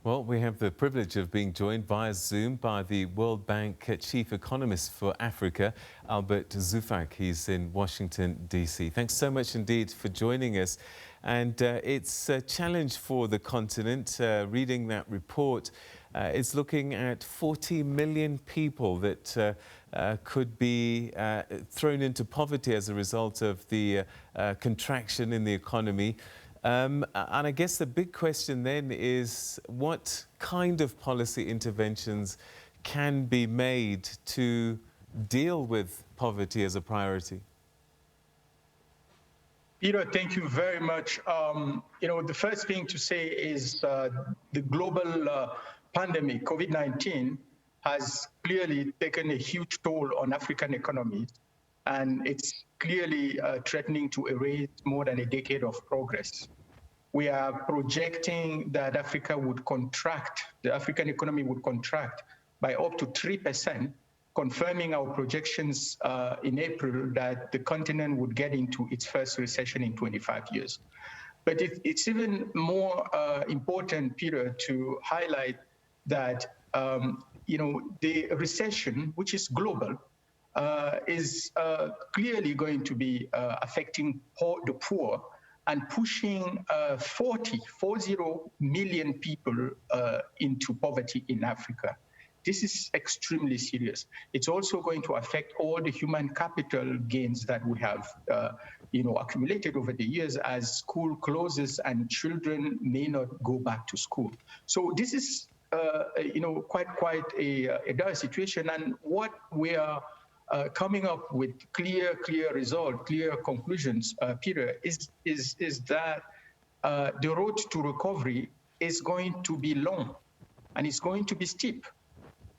Well, we have the privilege of being joined via Zoom by the World Bank Chief Economist for Africa, Albert Zeufack. He's in Washington, D.C. Thanks so much indeed for joining us. And it's a challenge for the continent. Reading that report, it's looking at 40 million people that could be thrown into poverty as a result of the contraction in the economy. And I guess the big question then is what kind of policy interventions can be made to deal with poverty as a priority? Peter, thank you very much. The first thing to say is the global pandemic, COVID-19, has clearly taken a huge toll on African economies, and it's clearly threatening to erase more than a decade of progress. We are projecting that the African economy would contract by up to 3%, confirming our projections in April that the continent would get into its first recession in 25 years. But it's even more important, Peter, to highlight that the recession, which is global, is clearly going to be affecting the poor and pushing 40 million people into poverty in Africa. This is extremely serious. It's also going to affect all the human capital gains that we have accumulated over the years as school closes and children may not go back to school. So this is quite a dire situation, and what we are coming up with clear results, clear conclusions, Peter, is that the road to recovery is going to be long and it's going to be steep,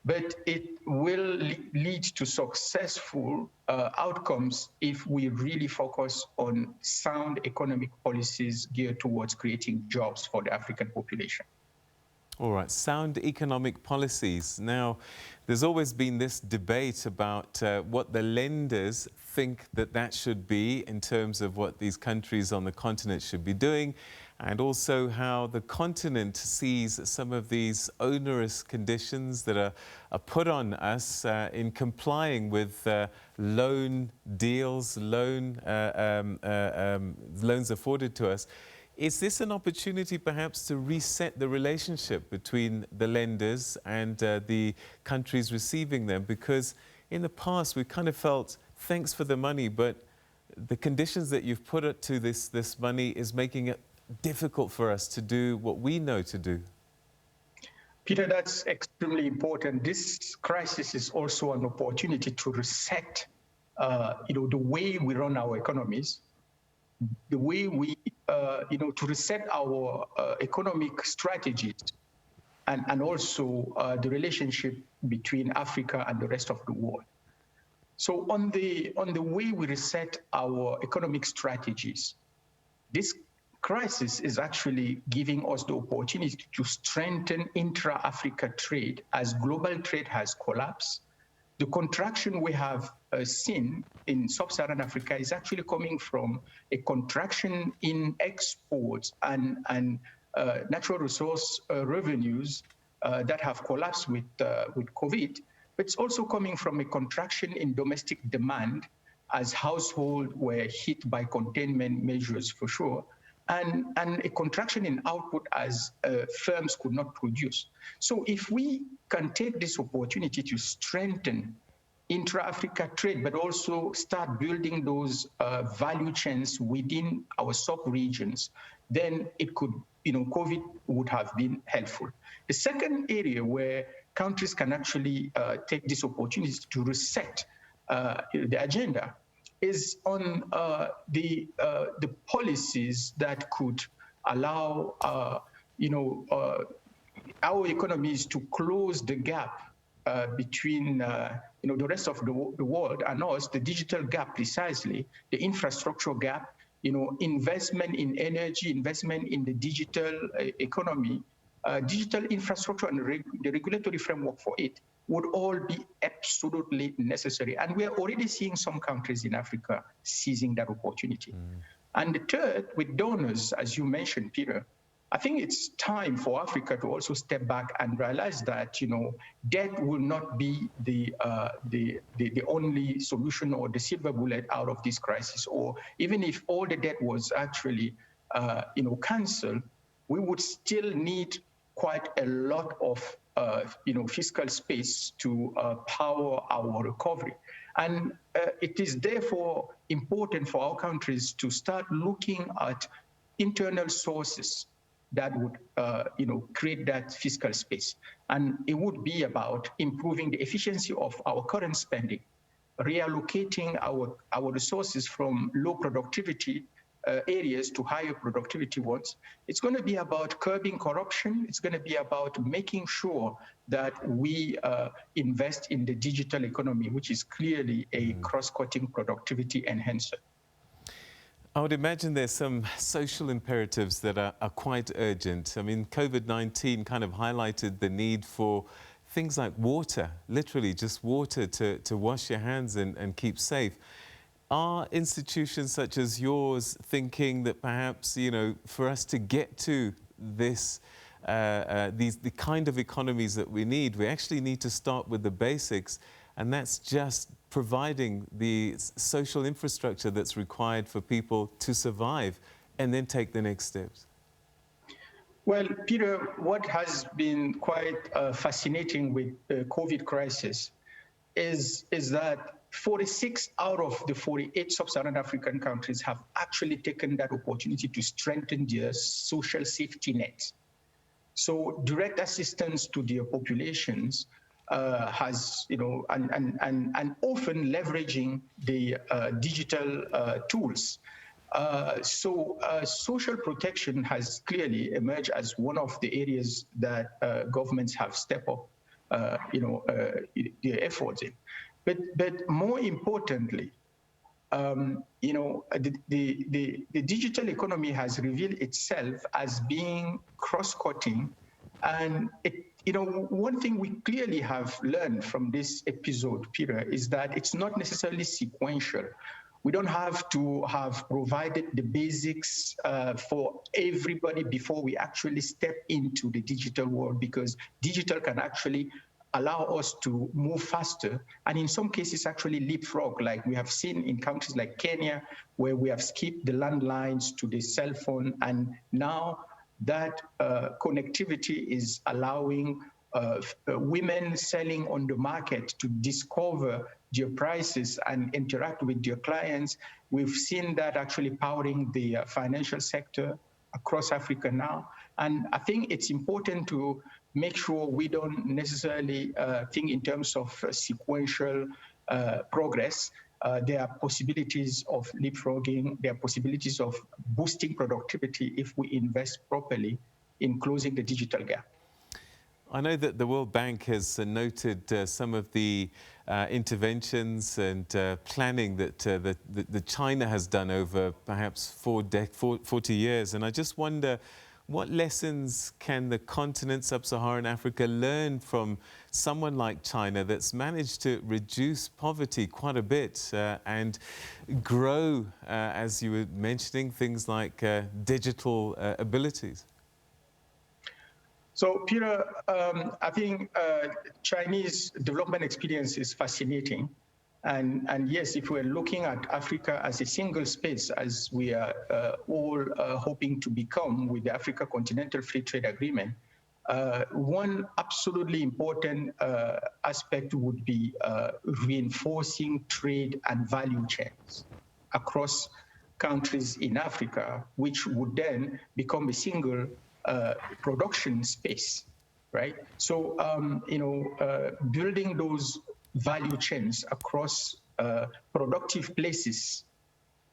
but it will lead to successful outcomes if we really focus on sound economic policies geared towards creating jobs for the African population. All right, sound economic policies. Now, there's always been this debate about what the lenders think that should be in terms of what these countries on the continent should be doing, and also how the continent sees some of these onerous conditions that are put on us in complying with loan deals, loans afforded to us. Is this an opportunity perhaps to reset the relationship between the lenders and the countries receiving them? Because in the past we kind of felt, thanks for the money, but the conditions that you've put to this money is making it difficult for us to do what we know to do. Peter, that's extremely important. This crisis is also an opportunity to reset the way we run our economies, the way we to reset our economic strategies, and also the relationship between Africa and the rest of the world. So on the way we reset our economic strategies, this crisis is actually giving us the opportunity to strengthen intra-Africa trade as global trade has collapsed. The contraction we have seen in Sub-Saharan Africa is actually coming from a contraction in exports and natural resource revenues that have collapsed with COVID, but it's also coming from a contraction in domestic demand as households were hit by containment measures for sure, and a contraction in output as firms could not produce. So if we can take this opportunity to strengthen intra-Africa trade, but also start building those value chains within our sub-regions, then it could, COVID would have been helpful. The second area where countries can actually take this opportunity to reset the agenda is on the policies that could allow our economies to close the gap between the rest of the world and us, the digital gap precisely, the infrastructure gap, investment in energy, investment in the digital economy, digital infrastructure and the regulatory framework for it would all be absolutely necessary. And we are already seeing some countries in Africa seizing that opportunity. And the third, with donors, as you mentioned, Peter, I think it's time for Africa to also step back and realize that, debt will not be the only solution or the silver bullet out of this crisis. Or even if all the debt was actually, cancelled, we would still need quite a lot of, fiscal space to power our recovery. And it is therefore important for our countries to start looking at internal sources that would, create that fiscal space. And it would be about improving the efficiency of our current spending, reallocating our resources from low productivity areas to higher productivity ones. It's going to be about curbing corruption. It's going to be about making sure that we invest in the digital economy, which is clearly a cross-cutting productivity enhancer. I would imagine there's some social imperatives that are quite urgent. I mean, COVID-19 kind of highlighted the need for things like water, literally just water to wash your hands and keep safe. Are institutions such as yours thinking that perhaps, for us to get to this, the kind of economies that we need, we actually need to start with the basics, and that's just providing the social infrastructure that's required for people to survive and then take the next steps? Well, Peter, what has been quite fascinating with the COVID crisis is that 46 out of the 48 Sub-Saharan African countries have actually taken that opportunity to strengthen their social safety nets. So direct assistance to their populations has, and often leveraging the digital tools. So social protection has clearly emerged as one of the areas that governments have stepped up, their efforts in. But more importantly, the digital economy has revealed itself as being cross-cutting, and one thing we clearly have learned from this episode, Peter, is that it's not necessarily sequential. We don't have to have provided the basics for everybody before we actually step into the digital world, because digital can actually allow us to move faster, and in some cases actually leapfrog, like we have seen in countries like Kenya, where we have skipped the landlines to the cell phone, and now that connectivity is allowing women selling on the market to discover their prices and interact with their clients. We've seen that actually powering the financial sector across Africa now. And I think it's important to make sure we don't necessarily think in terms of sequential progress. There are possibilities of leapfrogging. There are possibilities of boosting productivity if we invest properly in closing the digital gap. I know that the World Bank has noted some of the interventions and planning that China has done over perhaps 40 years. And I just wonder, what lessons can the continent, Sub-Saharan Africa, learn from someone like China that's managed to reduce poverty quite a bit and grow, as you were mentioning, things like digital abilities? So, Peter, I think Chinese development experience is fascinating. And yes, if we're looking at Africa as a single space, as we are all hoping to become with the Africa Continental Free Trade Agreement, one absolutely important aspect would be reinforcing trade and value chains across countries in Africa, which would then become a single production space, right? So, building those value chains across productive places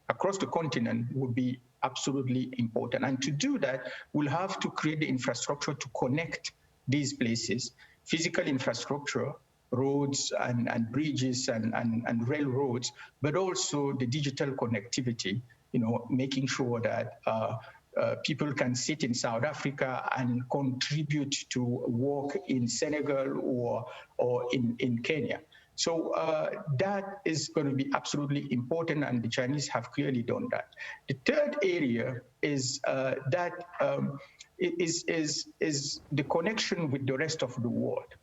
across the continent would be absolutely important. And to do that, we'll have to create the infrastructure to connect these places, physical infrastructure, roads and bridges and railroads, but also the digital connectivity, making sure that people can sit in South Africa and contribute to work in Senegal or in Kenya. So that is going to be absolutely important, and the Chinese have clearly done that. The third area is that is the connection with the rest of the world.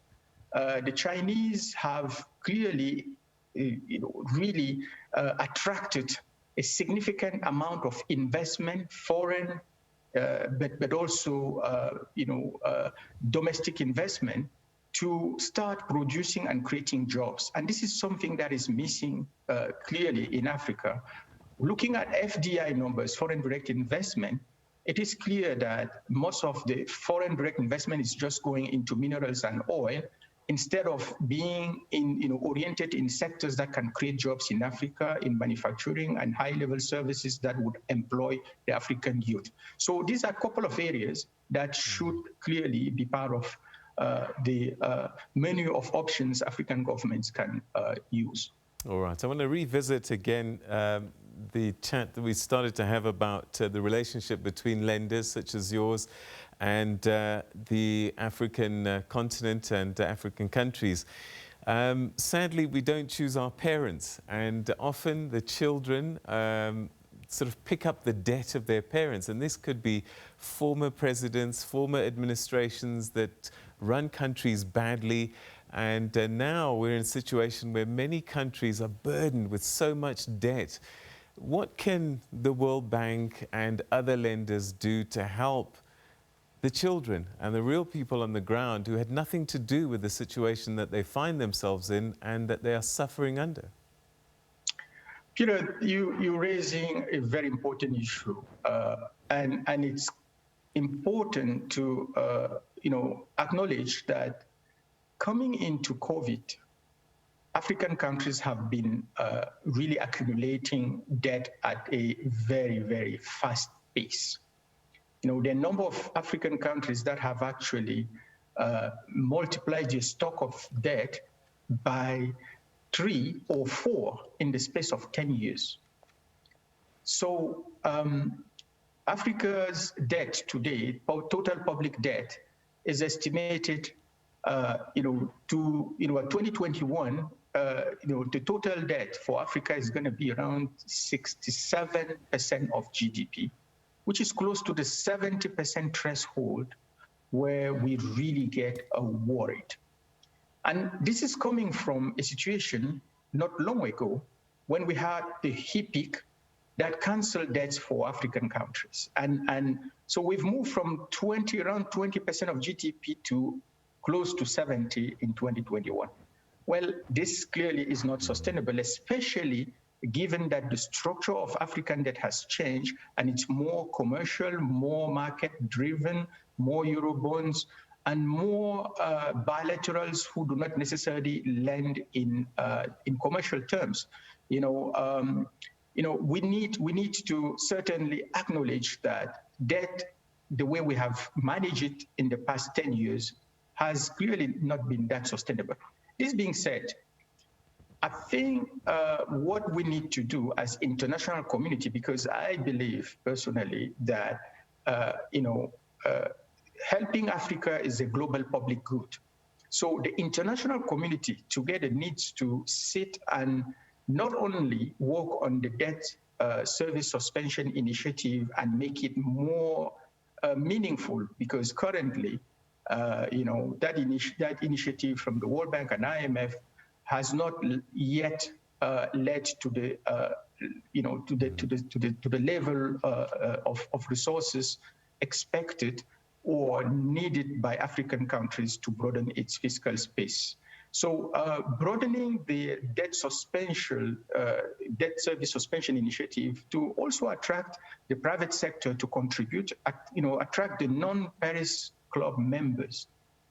The Chinese have clearly, really attracted a significant amount of investment, foreign, but also, domestic investment to start producing and creating jobs. And this is something that is missing clearly in Africa. Looking at FDI numbers, foreign direct investment, it is clear that most of the foreign direct investment is just going into minerals and oil, instead of being oriented in sectors that can create jobs in Africa, in manufacturing and high-level services that would employ the African youth. So these are a couple of areas that should clearly be part of the menu of options African governments can use. All right, I want to revisit again the chat that we started to have about the relationship between lenders such as yours and the African continent and African countries. Sadly, we don't choose our parents, and often the children sort of pick up the debt of their parents, and this could be former presidents, former administrations that run countries badly. And now we're in a situation where many countries are burdened with so much debt. What can the World Bank and other lenders do to help the children and the real people on the ground who had nothing to do with the situation that they find themselves in and that they are suffering under? Peter, you're raising a very important issue, and it's important to acknowledge that coming into COVID, African countries have been really accumulating debt at a very, very fast pace. The number of African countries that have actually multiplied the stock of debt by 3 or 4 in the space of 10 years. So Africa's debt today, total public debt, is estimated to 2021, the total debt for Africa is going to be around 67% of GDP, which is close to the 70% threshold where we really get worried. And this is coming from a situation not long ago when we had the HIPC that canceled debts for African countries. And so we've moved from around 20% of GDP to close to 70 in 2021. Well, this clearly is not sustainable, especially given that the structure of African debt has changed and it's more commercial, more market-driven, more Eurobonds, and more bilaterals who do not necessarily lend in commercial terms. We need to certainly acknowledge that debt, the way we have managed it in the past 10 years, has clearly not been that sustainable. This being said, I think what we need to do as international community, because I believe personally that helping Africa is a global public good. So the international community together needs to sit and not only work on the debt service suspension initiative and make it more meaningful, because currently, that initiative from the World Bank and IMF has not yet led to the level of resources expected or needed by African countries to broaden its fiscal space. So broadening the debt service suspension initiative to also attract the private sector to contribute, attract the non-Paris Club members,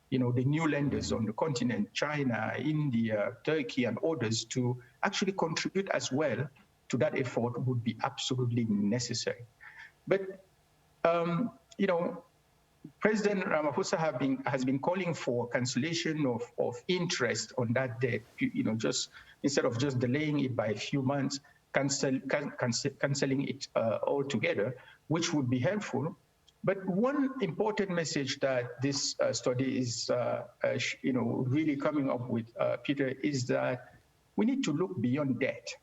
the new lenders on the continent, China, India, Turkey, and others, to actually contribute as well to that effort would be absolutely necessary. But, President Ramaphosa has been calling for cancellation of interest on that debt, just instead of just delaying it by a few months, cancelling it altogether, which would be helpful. But one important message that this study is, really coming up with, Peter, is that we need to look beyond debt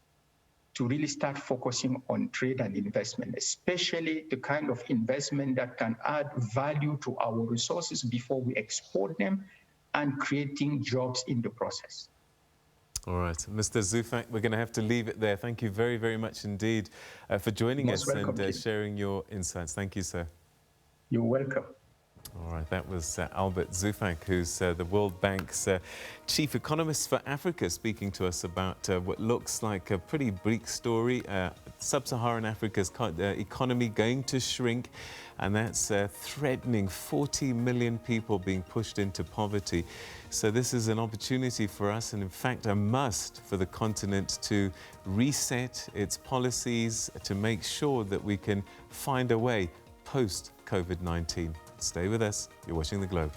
to really start focusing on trade and investment, especially the kind of investment that can add value to our resources before we export them and creating jobs in the process. All right, Mr. Zeufack, we're going to have to leave it there. Thank you very, very much indeed for joining us and sharing your insights. Thank you, sir. You're welcome. All right, that was Albert Zeufack, who's the World Bank's Chief Economist for Africa, speaking to us about what looks like a pretty bleak story. Sub-Saharan Africa's economy going to shrink, and that's threatening 40 million people being pushed into poverty. So this is an opportunity for us, and in fact a must for the continent, to reset its policies to make sure that we can find a way post-COVID-19. Stay with us. You're watching The Globe.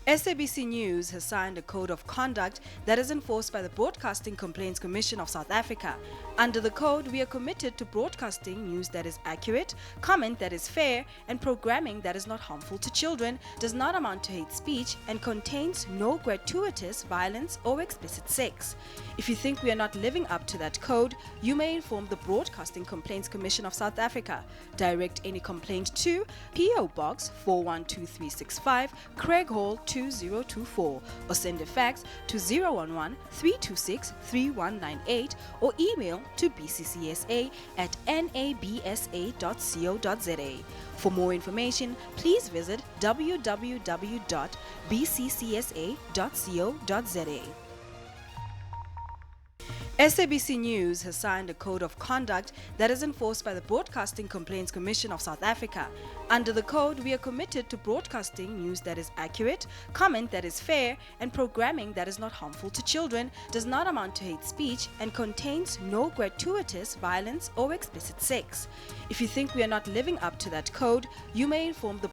SABC News has signed a code of conduct that is enforced by the Broadcasting Complaints Commission of South Africa. Under the code, we are committed to broadcasting news that is accurate, comment that is fair, and programming that is not harmful to children, does not amount to hate speech, and contains no gratuitous violence or explicit sex. If you think we are not living up to that code, you may inform the Broadcasting Complaints Commission of South Africa. Direct any complaint to P.O. Box 412365, Craig Hall 2024, or send a fax to 011-326-3198 or email to bccsa@nabsa.co.za. For more information, please visit www.bccsa.co.za. SABC News has signed a code of conduct that is enforced by the Broadcasting Complaints Commission of South Africa. Under the code, we are committed to broadcasting news that is accurate, comment that is fair, and programming that is not harmful to children, does not amount to hate speech, and contains no gratuitous violence or explicit sex. If you think we are not living up to that code, you may inform the